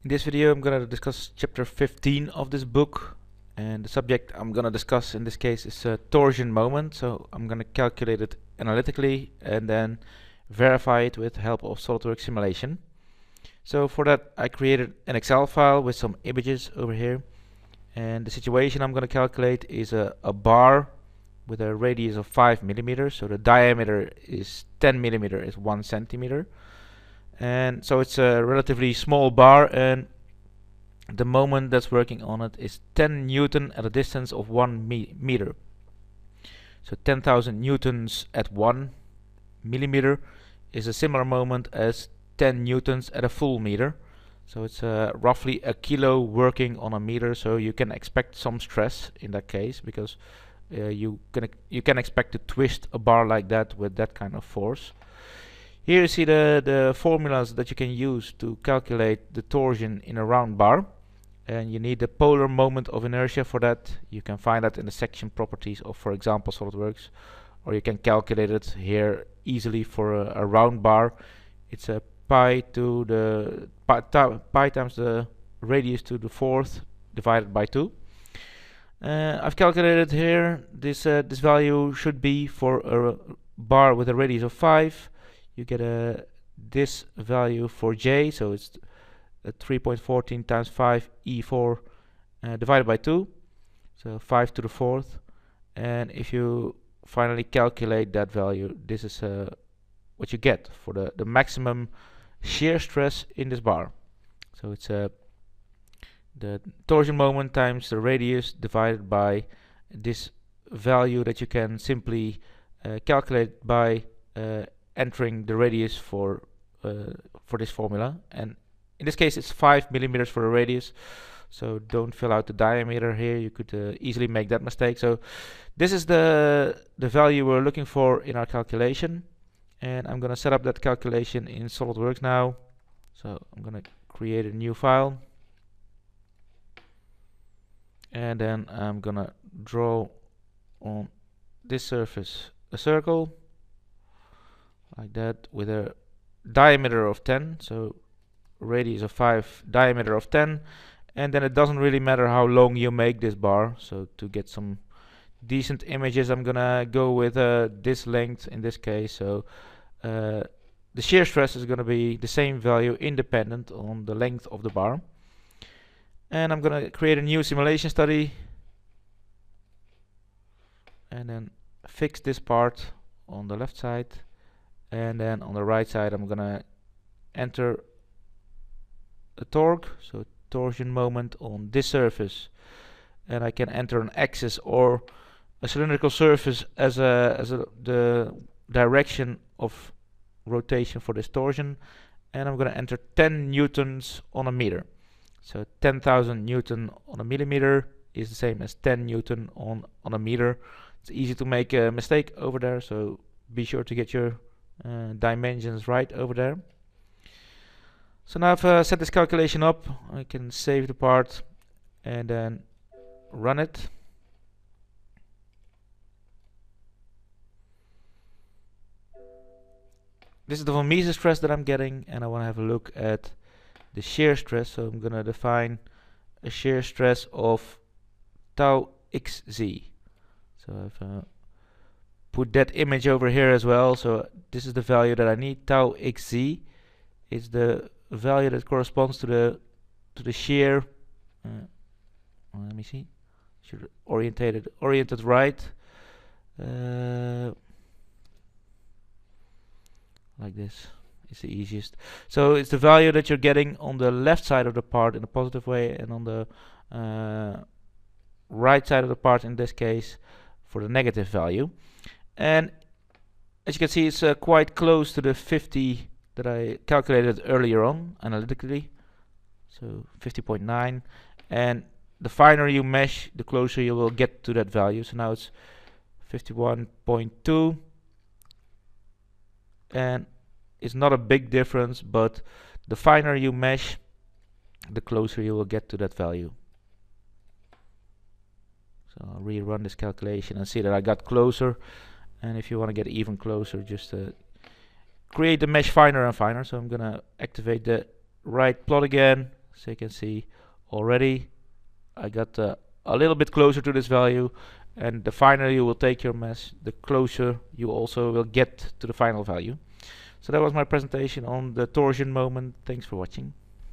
In this video I'm going to discuss chapter 15 of this book, and the subject I'm going to discuss in this case is torsion moment. So I'm going to calculate it analytically and then verify it with the help of SolidWorks Simulation. So for that I created an Excel file with some images over here, and the situation I'm going to calculate is a bar with a radius of 5 millimeters. So the diameter is 10 millimeter, is 1 centimeter. And so it's a relatively small bar, and the moment that's working on it is 10 Newton at a distance of 1 meter. So 10,000 newtons at 1 millimeter is a similar moment as 10 newtons at a full meter. So it's roughly a kilo working on a meter, so you can expect some stress in that case, because you can expect to twist a bar like that with that kind of force. Here you see the formulas that you can use to calculate the torsion in a round bar, and you need the polar moment of inertia for that. You can find that in the section properties of, for example, SolidWorks, or you can calculate it here easily for a round bar. It's a pi to the pi times the radius to the fourth divided by 2. I've calculated here this value should be for a bar with a radius of 5. You get this value for J, so it's 3.14 times 5 E4 divided by 2, so 5 to the fourth. And if you finally calculate that value, this is what you get for the maximum shear stress in this bar. So it's the torsion moment times the radius divided by this value that you can simply calculate by entering the radius for this formula. And in this case it's 5 millimeters for the radius, so don't fill out the diameter here. You could easily make that mistake. So this is the value we're looking for in our calculation, and I'm gonna set up that calculation in SolidWorks now. So I'm gonna create a new file, and then I'm gonna draw on this surface a circle like that with a diameter of 10, so radius of 5, diameter of 10, and then it doesn't really matter how long you make this bar. So to get some decent images, I'm gonna go with this length in this case. So the shear stress is gonna be the same value independent on the length of the bar. And I'm gonna create a new simulation study and then fix this part on the left side, and then on the right side I'm gonna enter a torque, so torsion moment on this surface, and I can enter an axis or a cylindrical surface as the direction of rotation for this torsion, and I'm gonna enter 10 newtons on a meter. So 10,000 Newton on a millimeter is the same as 10 Newton on a meter. It's easy to make a mistake over there, so be sure to get your dimensions right over there. So now I've set this calculation up. I can save the part and then run it. This is the von Mises stress that I'm getting, and I want to have a look at the shear stress. So I'm going to define a shear stress of tau xz. So I've put that image over here as well. So this is the value that I need. Tau xz is the value that corresponds to the shear. Let me see. Should oriented right. Like this. It's the easiest. So it's the value that you're getting on the left side of the part in a positive way, and on the right side of the part in this case for the negative value. And as you can see, it's quite close to the 50 that I calculated earlier on analytically. So 50.9, and the finer you mesh, the closer you will get to that value. So now it's 51.2, and it's not a big difference, but the finer you mesh, the closer you will get to that value. So I'll rerun this calculation and see that I got closer. And if you want to get even closer, just create the mesh finer and finer. So I'm gonna activate the right plot again, So you can see already I got a little bit closer to this value, and the finer you will take your mesh, the closer you also will get to the final value. So that was my presentation on the torsion moment. Thanks for watching.